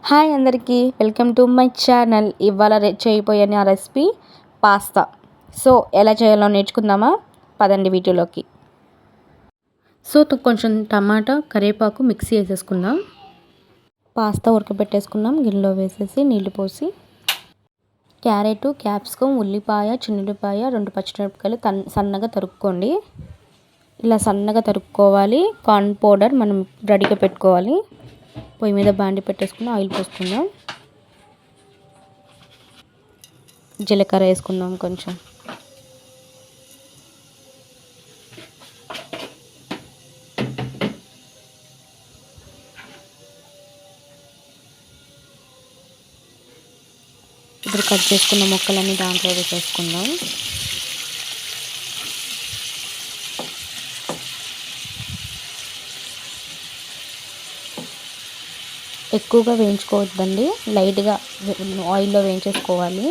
Hi అందరికీ, welcome to my channel. ఇవాళ చేయబోయే నా రెసిపీ పాస్తా. సో ఎలా చేయాలో నేర్చుకుందామా? పదండి వీడియోలోకి. సో కొంచెం టమాటా, కరివేపాకు మిక్సీ వేసేసుకుందాం. పాస్తా ఉడకబెట్టేసుకుందాం. గిన్నెలో వేసేసి నీళ్లు పోసి క్యారెట్, క్యాప్సికమ్, ఉల్లిపాయ, చిన్నుల్లిపాయ, 2 పచ్చిమిరపకాయలు సన్నగా తరుక్కోండి. ఇలా సన్నగా తరుక్కోవాలి. కార్న్ పౌడర్ మనం రెడీగా పెట్టుకోవాలి. పొయ్యి మీద బాండి పెట్టేసుకుని ఆయిల్ పోసుకుందాం. జీలకర్ర వేసుకుందాం కొంచెం. ఇప్పుడు కట్ చేసుకున్న ముక్కలన్నీ దాంట్లో వేసేసుకుందాం. ఎక్కువగా వేయించుకోవద్దండి, లైట్గా ఆయిల్లో వేయించేసుకోవాలి.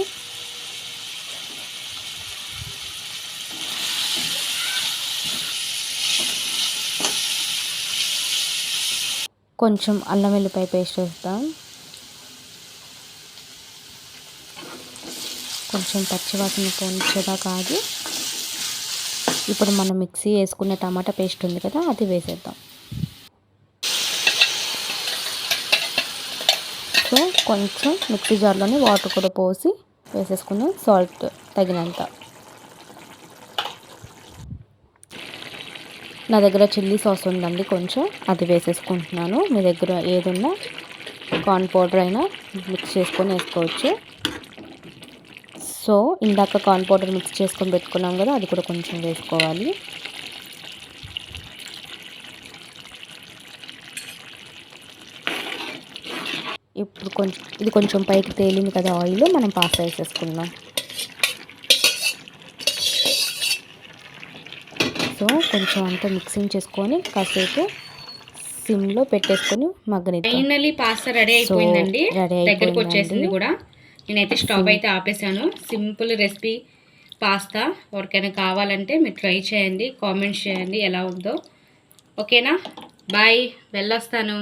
కొంచెం అల్లం వెల్లిపాయ పేస్ట్ వేస్తాం. కొంచెం పచ్చివాసన పోనిచ్చేదాకా ఆగి ఇప్పుడు మనం మిక్సీ వేసుకునే టమాటా పేస్ట్ ఉంది కదా, అది వేసేద్దాం. సో కొంచెం మిక్సీ జార్లోనే వాటర్ కూడా పోసి వేసేసుకుందాం. సాల్ట్ తగినంత. నా దగ్గర చిల్లీ సాస్ ఉందండి, కొంచెం అది వేసేసుకుంటున్నాను. మీ దగ్గర ఏదున్నా కార్న్ పౌడర్ అయినా మిక్స్ చేసుకొని వేసుకోవచ్చు. సో ఇందాక కార్న్ పౌడర్ మిక్స్ చేసుకొని పెట్టుకున్నాం కదా, అది కూడా కొంచెం వేసుకోవాలి. ఇప్పుడు ఇది కొంచెం పైకి తేలింది కదా ఆయిల్, మనం పాస్తా వేసేసుకుందాం. సో కొంచెం అంతా మిక్సింగ్ చేసుకొని కాసేపు సిమ్లో పెట్టేసుకొని మగ్గనిద్దాం. ఫైనల్లీ పాస్తా రెడీ అయిపోయిందండి. దగ్గరకు వచ్చేసింది కూడా. నేనైతే స్టవ్ అయితే ఆపేసాను. Simple recipe pasta. ఎవరికైనా కావాలంటే మీరు ట్రై చేయండి, కామెంట్స్ చేయండి ఎలా ఉందో. ఓకేనా? బాయ్, వెళ్ళొస్తాను.